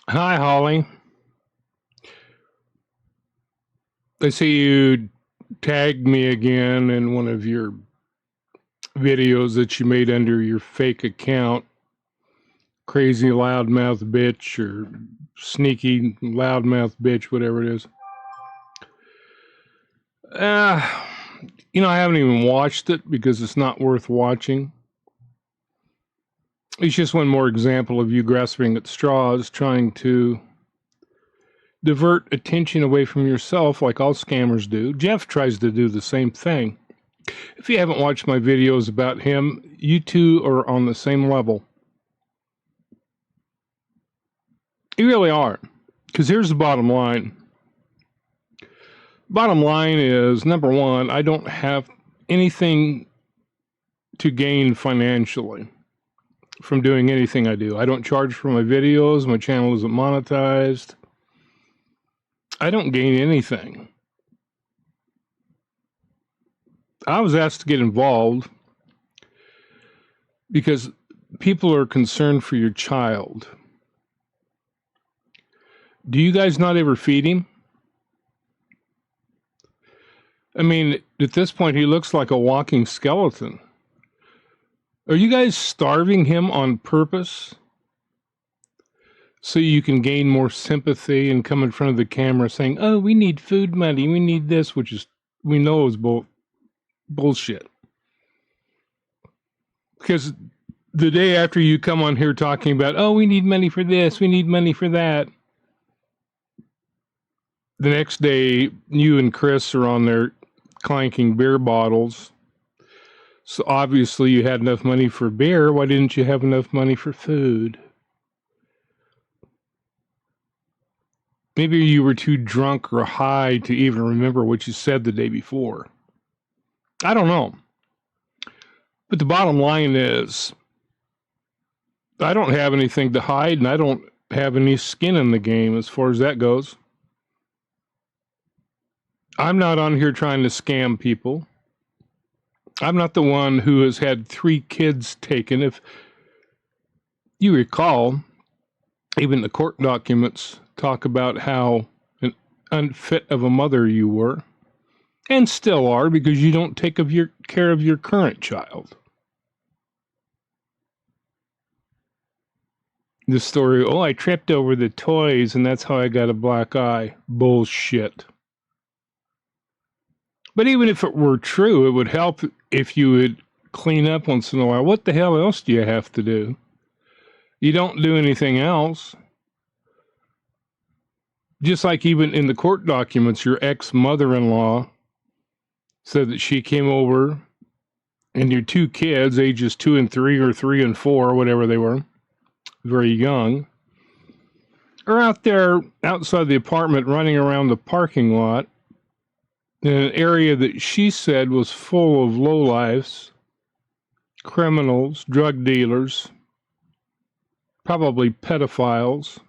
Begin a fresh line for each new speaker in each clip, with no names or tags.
Hi, Holly. I see you tagged me again in one of your videos that you made under your fake account, crazy loudmouth bitch or sneaky loudmouth bitch, whatever it is. Uh, I haven't even watched it because it's not worth watching. It's just one more example of you grasping at straws, trying to divert attention away from yourself like all scammers do. Jeff tries to do the same thing. If you haven't watched my videos about him, you two are on the same level. You really are. Because here's the bottom line. Bottom line is, number one, I don't have anything to gain financially from doing anything I do. I don't charge for my videos. My channel isn't monetized. I don't gain anything. I was asked to get involved because people are concerned for your child. Do you guys not ever feed him? I mean, at this point, he looks like a walking skeleton. Are you guys starving him on purpose so you can gain more sympathy and come in front of the camera saying, oh, we need food money, we need this, which is, we know is bullshit. Because the day after you come on here talking about, oh, we need money for this, we need money for that, the next day you and Chris are on there clanking beer bottles. So obviously you had enough money for beer. Why didn't you have enough money for food? Maybe you were too drunk or high to even remember what you said the day before. I don't know. But the bottom line is, I don't have anything to hide, and I don't have any skin in the game as far as that goes. I'm not on here trying to scam people. I'm not the one who has had 3 kids taken. If you recall, even the court documents talk about how unfit of a mother you were, and still are, because you don't take care of your current child. The story, oh, I tripped over the toys and that's how I got a black eye. Bullshit. But even if it were true, it would help if you would clean up once in a while. What the hell else do you have to do? You don't do anything else. Just like even in the court documents, your ex-mother-in-law said that she came over and your 2 kids, ages 2 and 3 or 3 and 4, whatever they were, very young, are out there outside the apartment running around the parking lot in an area that she said was full of lowlifes, criminals, drug dealers, probably pedophiles,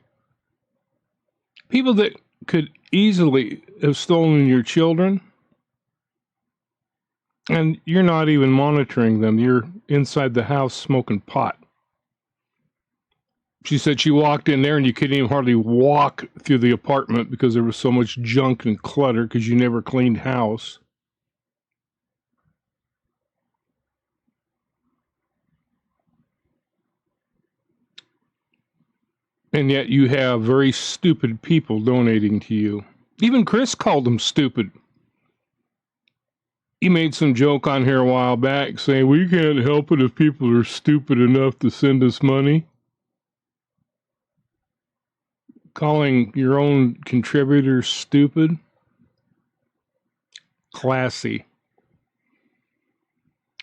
people that could easily have stolen your children, and you're not even monitoring them. You're inside the house smoking pot. She said she walked in there and you couldn't even hardly walk through the apartment because there was so much junk and clutter because you never cleaned house. And yet you have very stupid people donating to you. Even Chris called them stupid. He made some joke on here a while back saying, we can't help it if people are stupid enough to send us money. Calling your own contributors stupid. Classy.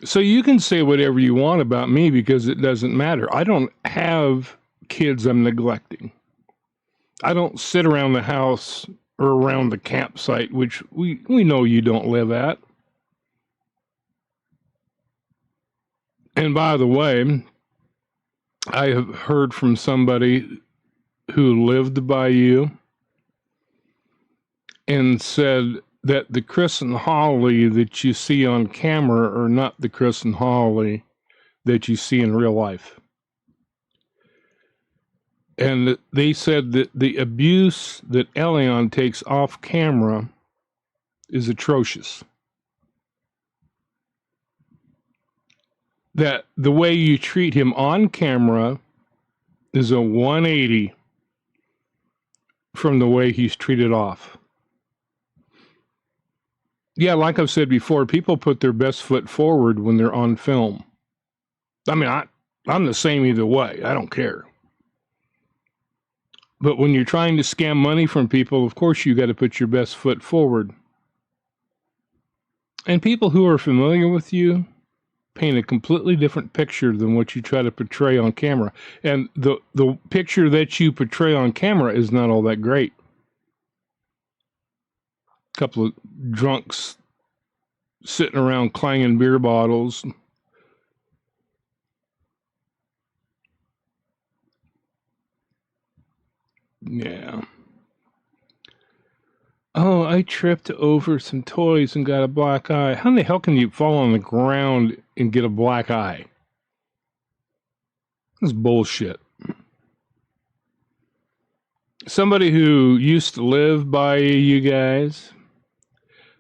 So you can say whatever you want about me because it doesn't matter. I don't have kids I'm neglecting. I don't sit around the house or around the campsite, which we know you don't live at. And by the way, I have heard from somebody who lived by you and said that the Chris and Hollie that you see on camera are not the Chris and Hollie that you see in real life. And they said that the abuse that Elion takes off camera is atrocious. That the way you treat him on camera is a 180 from the way he's treated off. Yeah, like I've said before, people put their best foot forward when they're on film. I mean, I'm the same either way. I don't care. But when you're trying to scam money from people, of course you got to put your best foot forward. And people who are familiar with you paint a completely different picture than what you try to portray on camera. And the picture that you portray on camera is not all that great. A couple of drunks sitting around clanging beer bottles. Yeah. Oh, I tripped over some toys and got a black eye. How in the hell can you fall on the ground and get a black eye? That's bullshit. Somebody who used to live by you guys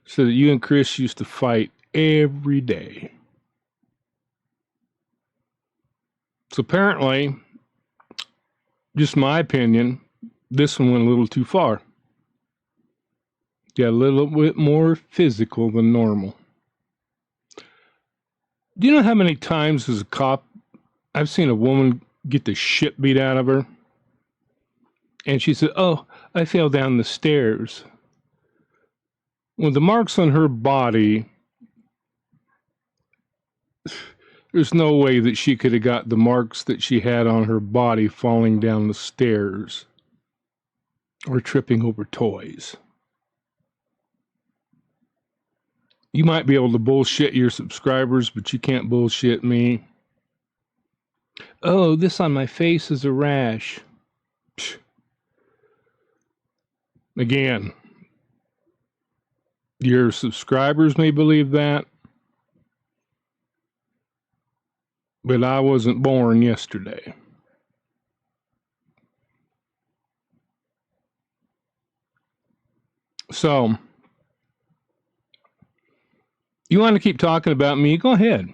said that you and Chris used to fight every day. So apparently, just my opinion, this one went a little too far. Got a little bit more physical than normal. Do you know how many times as a cop I've seen a woman get the shit beat out of her? And she said, "Oh, I fell down the stairs." Well, the marks on her body, there's no way that she could have got the marks that she had on her body falling down the stairs or tripping over toys. You might be able to bullshit your subscribers, but you can't bullshit me. Oh, this on my face is a rash. Psh. Again, your subscribers may believe that, but I wasn't born yesterday. So, you want to keep talking about me? Go ahead.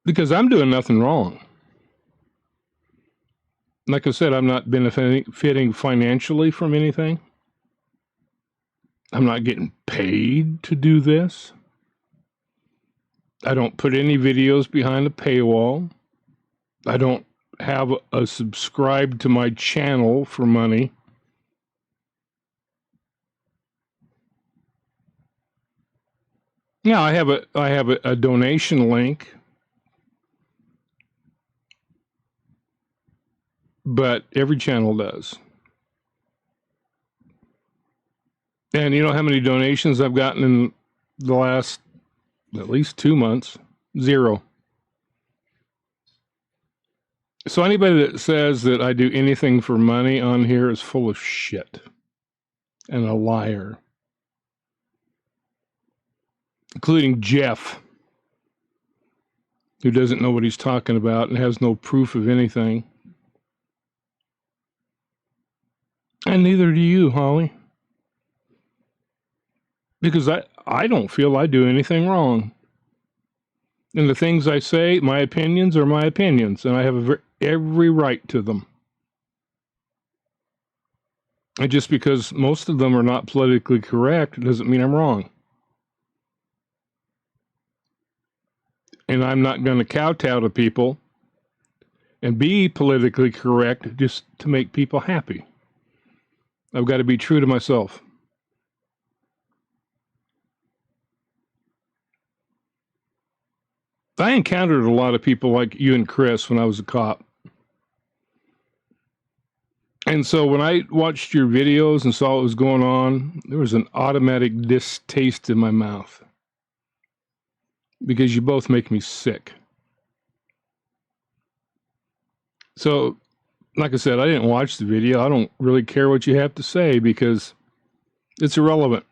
Because I'm doing nothing wrong. Like I said, I'm not benefiting financially from anything. I'm not getting paid to do this. I don't put any videos behind a paywall. I don't have a subscribe to my channel for money. Yeah, I have a donation link, but every channel does. And you know how many donations I've gotten in the last at least 2 months? 0. So anybody that says that I do anything for money on here is full of shit and a liar. Including Jeff, who doesn't know what he's talking about and has no proof of anything. And neither do you, Hollie. Because I don't feel I do anything wrong. And the things I say, my opinions are my opinions, and I have every right to them. And just because most of them are not politically correct doesn't mean I'm wrong. And I'm not going to kowtow to people and be politically correct just to make people happy. I've got to be true to myself. I encountered a lot of people like you and Chris when I was a cop. And so when I watched your videos and saw what was going on, there was an automatic distaste in my mouth. Because you both make me sick. So, like I said, I didn't watch the video. I don't really care what you have to say because it's irrelevant.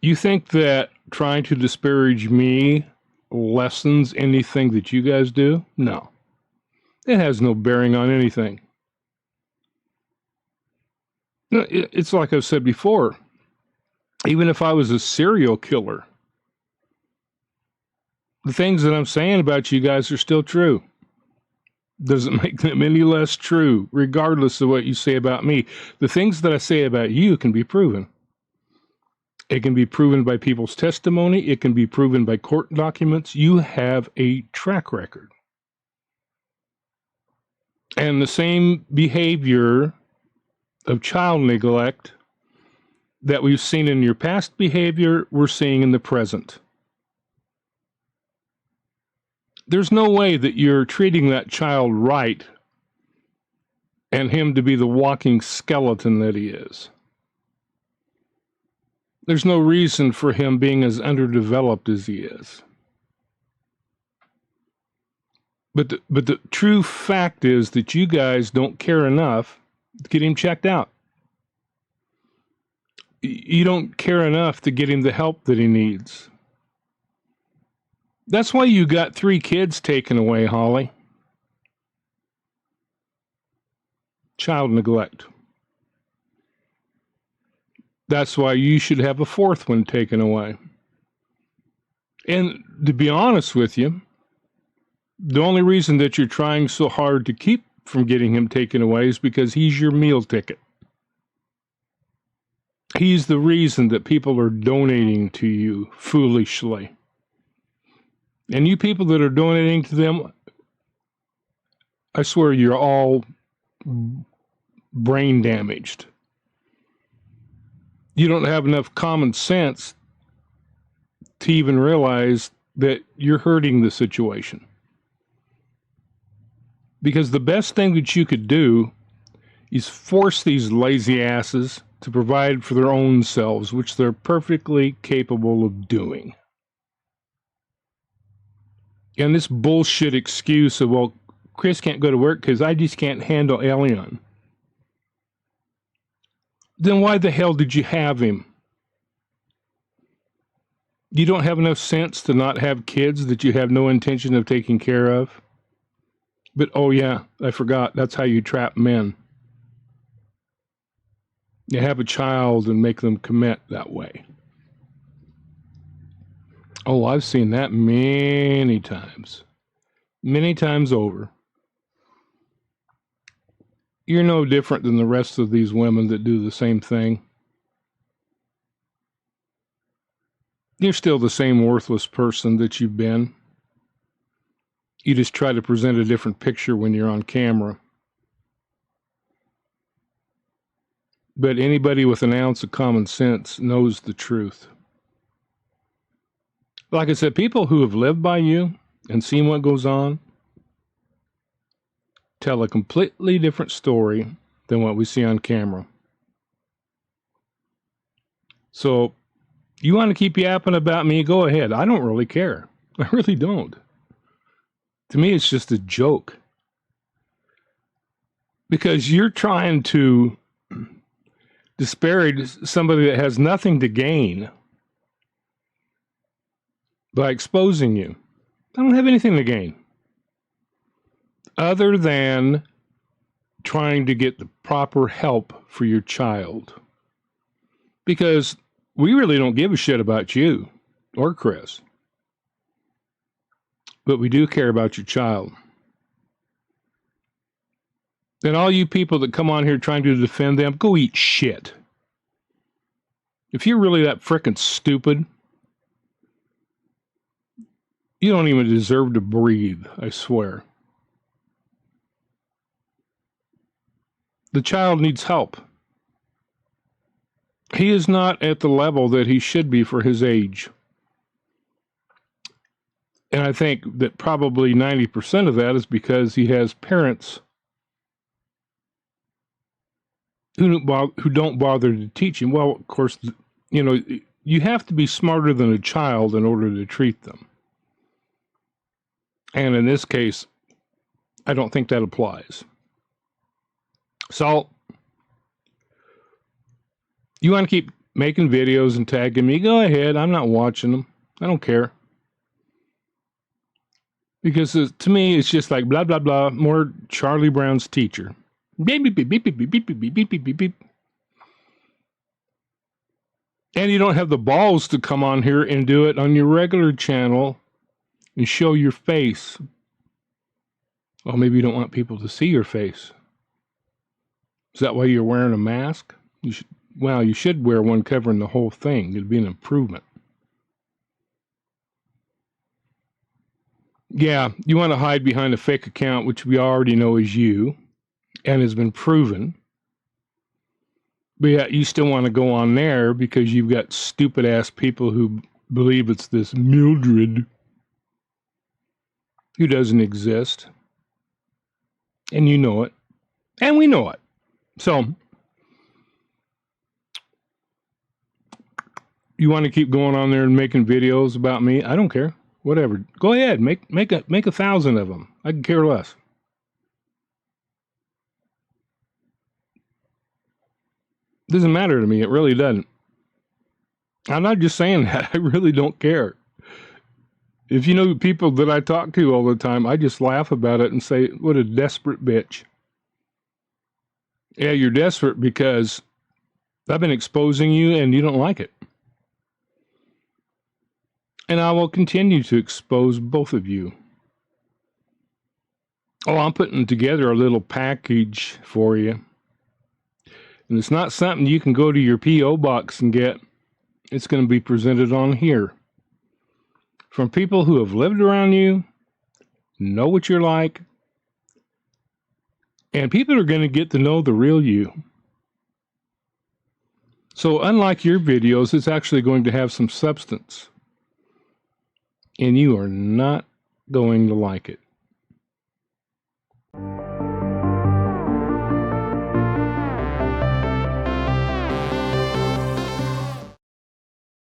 You think that trying to disparage me lessens anything that you guys do? No. It has no bearing on anything. It's like I've said before, even if I was a serial killer, the things that I'm saying about you guys are still true. Doesn't make them any less true, regardless of what you say about me. The things that I say about you can be proven. It can be proven by people's testimony. It can be proven by court documents. You have a track record. And the same behavior of child neglect that we've seen in your past behavior, we're seeing in the present. There's no way that you're treating that child right and him to be the walking skeleton that he is. There's no reason for him being as underdeveloped as he is. But the true fact is that you guys don't care enough to get him checked out. You don't care enough to get him the help that he needs. That's why you got 3 kids taken away, Hollie. Child neglect. That's why you should have a 4th one taken away. And to be honest with you, the only reason that you're trying so hard to keep from getting him taken away is because he's your meal ticket. He's the reason that people are donating to you foolishly. And you people that are donating to them, I swear you're all brain damaged. You don't have enough common sense to even realize that you're hurting the situation. Because the best thing that you could do is force these lazy asses to provide for their own selves, which they're perfectly capable of doing. And this bullshit excuse of, well, Chris can't go to work because I just can't handle Elion. Then why the hell did you have him? You don't have enough sense to not have kids that you have no intention of taking care of? But, oh yeah, I forgot, that's how you trap men. You have a child and make them commit that way. Oh, I've seen that many times. Many times over. You're no different than the rest of these women that do the same thing. You're still the same worthless person that you've been. You just try to present a different picture when you're on camera. But anybody with an ounce of common sense knows the truth. Like I said, people who have lived by you and seen what goes on tell a completely different story than what we see on camera. So, you want to keep yapping about me, go ahead. I don't really care. I really don't. To me, it's just a joke. Because you're trying to disparage somebody that has nothing to gain by exposing you. I don't have anything to gain. Other than trying to get the proper help for your child. Because we really don't give a shit about you or Chris. But we do care about your child. And all you people that come on here trying to defend them, go eat shit. If you're really that frickin' stupid, you don't even deserve to breathe, I swear. The child needs help. He is not at the level that he should be for his age. And I think that probably 90% of that is because he has parents who don't bother to teach him. Well, of course, you know, you have to be smarter than a child in order to treat them. And in this case, I don't think that applies. So, you want to keep making videos and tagging me, go ahead. I'm not watching them. I don't care. Because to me, it's just like blah, blah, blah, more Charlie Brown's teacher. Beep, beep, beep, beep, beep, beep, beep, beep, beep, beep, beep, beep. And you don't have the balls to come on here and do it on your regular channel and show your face. Well, maybe you don't want people to see your face. Is that why you're wearing a mask? You should wear one covering the whole thing. It'd be an improvement. Yeah, you want to hide behind a fake account, which we already know is you and has been proven. But yeah, you still want to go on there because you've got stupid ass people who believe it's this Mildred who doesn't exist. And you know it. And we know it. So, you want to keep going on there and making videos about me? I don't care. Whatever. Go ahead. Make 1,000 of them. I can care less. Doesn't matter to me. It really doesn't. I'm not just saying that. I really don't care. If you know people that I talk to all the time, I just laugh about it and say, what a desperate bitch. Yeah, you're desperate because I've been exposing you and you don't like it. And I will continue to expose both of you. Oh, I'm putting together a little package for you. And it's not something you can go to your P.O. box and get. It's going to be presented on here. From people who have lived around you, know what you're like, and people are going to get to know the real you. So unlike your videos, it's actually going to have some substance. And you are not going to like it.